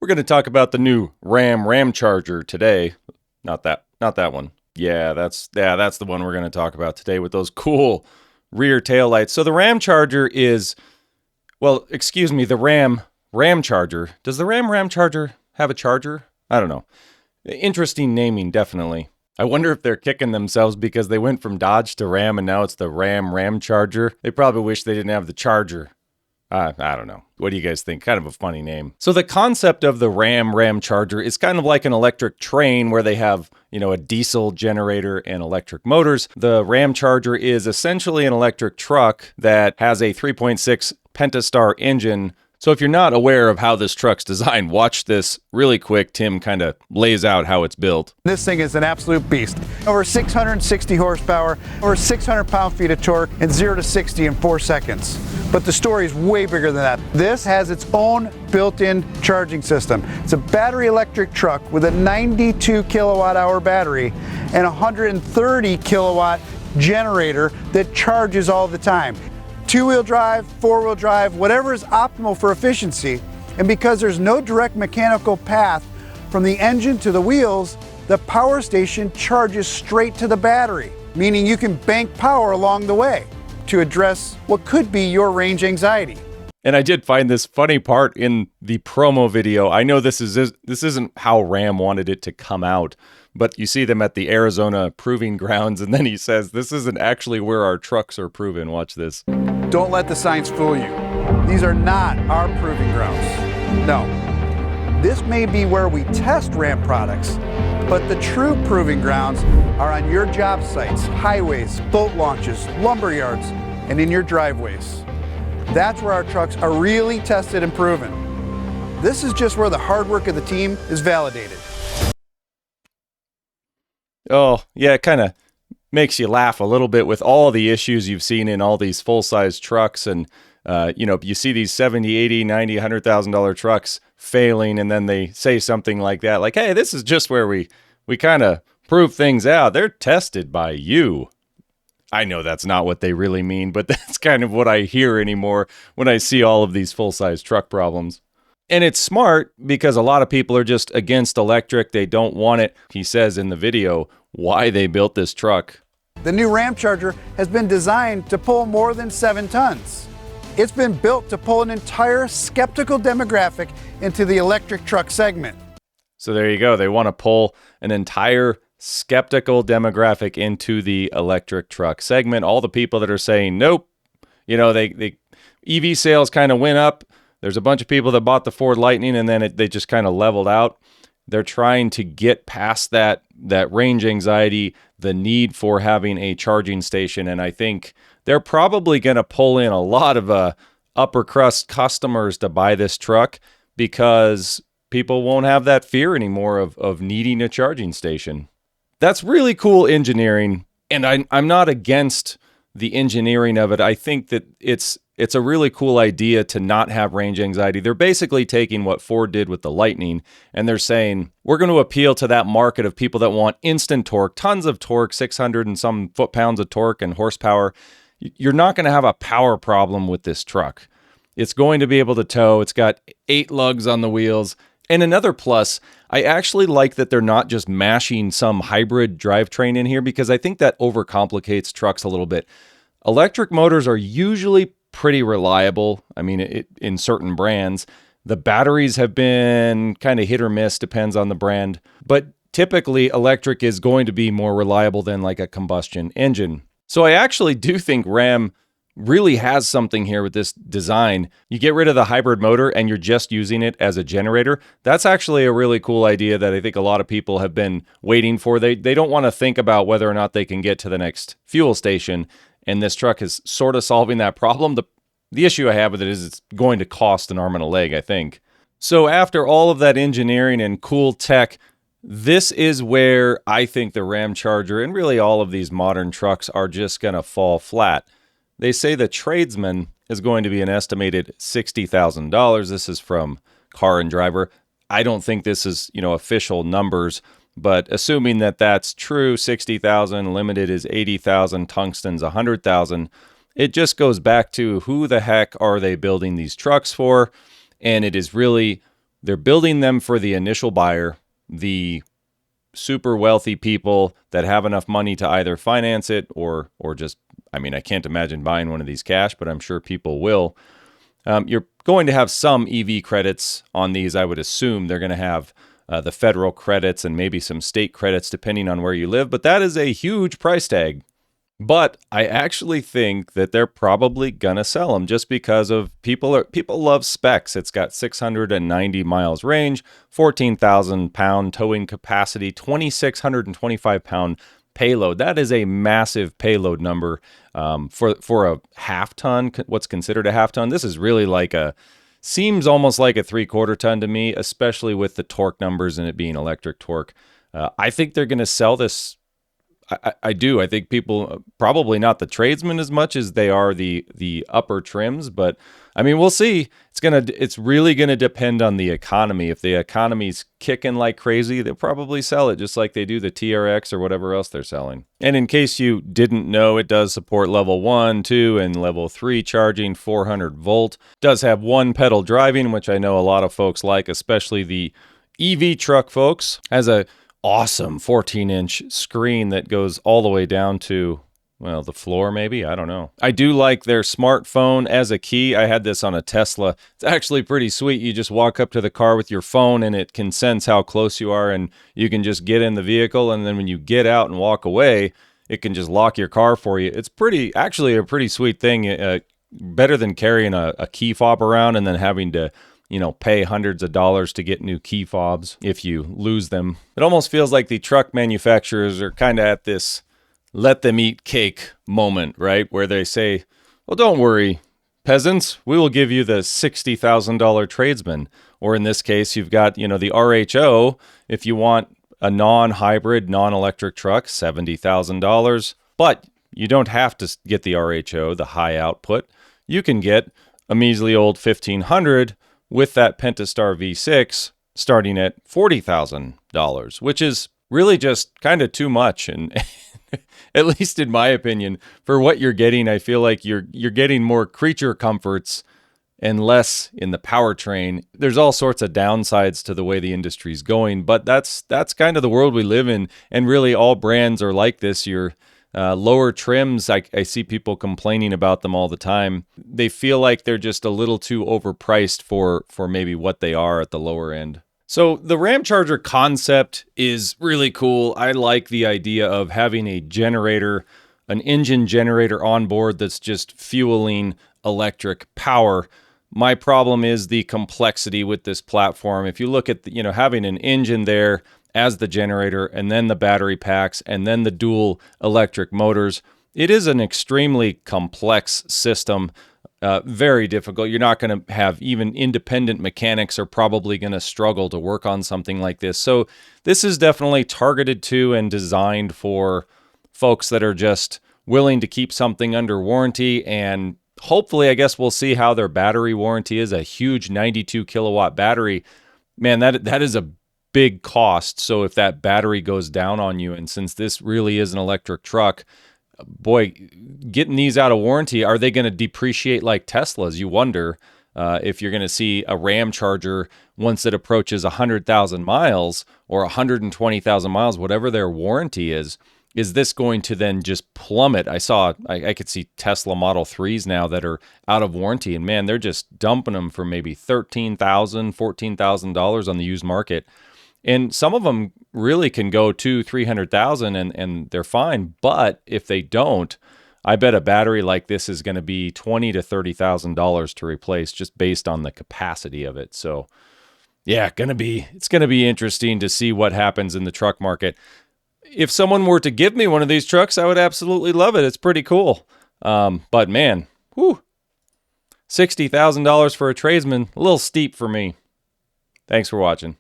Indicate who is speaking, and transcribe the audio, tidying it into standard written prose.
Speaker 1: We're going to talk about the new Ramcharger today. Not that one. Yeah, that's the one we're going to talk about today with those cool rear taillights. So the Ramcharger is, well, excuse me, the Ramcharger. Does the Ramcharger have a charger? I don't know. Interesting naming, definitely. I wonder if they're kicking themselves because they went from Dodge to Ram and now it's the Ramcharger. They probably wish they didn't have the Charger. I don't know. What do you guys think? Kind of a funny name. So the concept of the Ramcharger is kind of like an electric train where they have, a diesel generator and electric motors. The Ramcharger is essentially an electric truck that has a 3.6 Pentastar engine. So if you're not aware of how this truck's designed, watch this really quick. Tim kind of lays out how it's built.
Speaker 2: This thing is an absolute beast. Over 660 horsepower, over 600 pound-feet of torque, and 0 to 60 in 4 seconds. But the story is way bigger than that. This has its own built-in charging system. It's a battery electric truck with a 92 kilowatt hour battery and a 130 kilowatt generator that charges all the time. Two-wheel drive, four-wheel drive, whatever is optimal for efficiency. And because there's no direct mechanical path from the engine to the wheels, the power station charges straight to the battery, meaning you can bank power along the way to address what could be your range anxiety.
Speaker 1: And I did find this funny part in the promo video. I know this isn't how Ram wanted it to come out, but you see them at the Arizona proving grounds, and then he says, this isn't actually where our trucks are proven. Watch this.
Speaker 2: Don't let the signs fool you. These are not our proving grounds. No. This may be where we test Ram products, but the true proving grounds are on your job sites, highways, boat launches, lumber yards, and in your driveways. That's where our trucks are really tested and proven. This is just where the hard work of the team is validated.
Speaker 1: Oh, yeah, it kind of makes you laugh a little bit with all the issues you've seen in all these full-size trucks. And, you see these $70,000, $80,000, $90,000, $100,000 trucks failing, and then they say something like that, like, hey, this is just where we kind of prove things out. They're tested by you. I know that's not what they really mean, but that's kind of what I hear anymore when I see all of these full-size truck problems. And it's smart because a lot of people are just against electric. They don't want it. He says in the video why they built this truck.
Speaker 2: The new Ramcharger has been designed to pull more than 7 tons. It's been built to pull an entire skeptical demographic into the electric truck segment.
Speaker 1: So there you go. They want to pull an entire skeptical demographic into the electric truck segment. All the people that are saying, nope, they EV sales kind of went up. There's a bunch of people that bought the Ford Lightning and then they just kind of leveled out. They're trying to get past that range anxiety, the need for having a charging station. And I think they're probably going to pull in a lot of upper crust customers to buy this truck because people won't have that fear anymore of needing a charging station. That's really cool engineering. And I'm not against the engineering of it. I think that it's a really cool idea to not have range anxiety. They're basically taking what Ford did with the Lightning, and they're saying, we're going to appeal to that market of people that want instant torque, tons of torque, 600 and some foot-pounds of torque and horsepower. You're not going to have a power problem with this truck. It's going to be able to tow. It's got 8 lugs on the wheels. And another plus, I actually like that they're not just mashing some hybrid drivetrain in here because I think that overcomplicates trucks a little bit. Electric motors are usually pretty reliable. I mean, in certain brands. The batteries have been kind of hit or miss, depends on the brand. But typically, electric is going to be more reliable than like a combustion engine. So I actually do think Ram really has something here with this design. You get rid of the hybrid motor and you're just using it as a generator. That's actually a really cool idea that I think a lot of people have been waiting for. They don't want to think about whether or not they can get to the next fuel station. And this truck is sort of solving that problem. The issue I have with it is it's going to cost an arm and a leg, I think. So after all of that engineering and cool tech, this is where I think the Ramcharger and really all of these modern trucks are just going to fall flat. They say the Tradesman is going to be an estimated $60,000. This is from Car and Driver. I don't think this is, official numbers, but assuming that that's true, 60,000, limited is 80,000, tungsten's 100,000. It just goes back to who the heck are they building these trucks for? And it is really they're building them for the initial buyer, the super wealthy people that have enough money to either finance it or just, I mean, I can't imagine buying one of these cash, but I'm sure people will. You're going to have some EV credits on these. I would assume they're going to have the federal credits and maybe some state credits depending on where you live, but that is a huge price tag. But I actually think that they're probably going to sell them just because of people love specs. It's got 690 miles range, 14,000 pound towing capacity, 2,625 pound payload. That is a massive payload number for a half ton, what's considered a half ton. This is really seems almost like a 3/4 ton to me, especially with the torque numbers and it being electric torque. I think they're going to sell this. I do. I think people, probably not the Tradesman as much as they are the upper trims, but I mean, we'll see. It's really gonna depend on the economy. If the economy's kicking like crazy, they'll probably sell it just like they do the TRX or whatever else they're selling. And in case you didn't know, it does support level 1, 2, and level 3 charging, 400 volt. Does have one pedal driving, which I know a lot of folks like, especially the EV truck folks. Has a awesome 14-inch screen that goes all the way down to, well, the floor maybe. I don't know. I do like their smartphone as a key. I had this on a Tesla. It's actually pretty sweet. You just walk up to the car with your phone and it can sense how close you are and you can just get in the vehicle. And then when you get out and walk away, it can just lock your car for you. It's actually a pretty sweet thing. Better than carrying a key fob around and then having to pay hundreds of dollars to get new key fobs if you lose them. It almost feels like the truck manufacturers are kind of at this let them eat cake moment, right? Where they say, well, don't worry, peasants, we will give you the $60,000 Tradesman. Or in this case, you've got, the RHO, if you want a non-hybrid, non-electric truck, $70,000. But you don't have to get the RHO, the high output. You can get a measly old $1,500 with that Pentastar V6 starting at $40,000, which is really just kind of too much. And at least in my opinion, for what you're getting, I feel like you're getting more creature comforts and less in the powertrain. There's all sorts of downsides to the way the industry's going, but that's kind of the world we live in. And really all brands are like this. Your lower trims, I see people complaining about them all the time. They feel like they're just a little too overpriced for maybe what they are at the lower end. So the Ramcharger concept is really cool. I like the idea of having a generator, an engine generator on board that's just fueling electric power. My problem is the complexity with this platform. If you look at having an engine there as the generator, and then the battery packs, and then the dual electric motors. It is an extremely complex system, very difficult. You're not going to have even independent mechanics are probably going to struggle to work on something like this. So this is definitely targeted to and designed for folks that are just willing to keep something under warranty, and hopefully, I guess we'll see how their battery warranty is. A huge 92 kilowatt battery. Man, that is a big cost. So if that battery goes down on you, and since this really is an electric truck, boy, getting these out of warranty, are they going to depreciate like Teslas? You wonder if you're going to see a Ramcharger once it approaches 100,000 miles or 120,000 miles, whatever their warranty is this going to then just plummet? I could see Tesla Model 3s now that are out of warranty, and man, they're just dumping them for maybe $13,000, $14,000 on the used market. And some of them really can go to $300,000 and they're fine. But if they don't, I bet a battery like this is going to be $20,000 to $30,000 to replace just based on the capacity of it. So yeah, it's going to be interesting to see what happens in the truck market. If someone were to give me one of these trucks, I would absolutely love it. It's pretty cool. But man, $60,000 for a Tradesman, a little steep for me. Thanks for watching.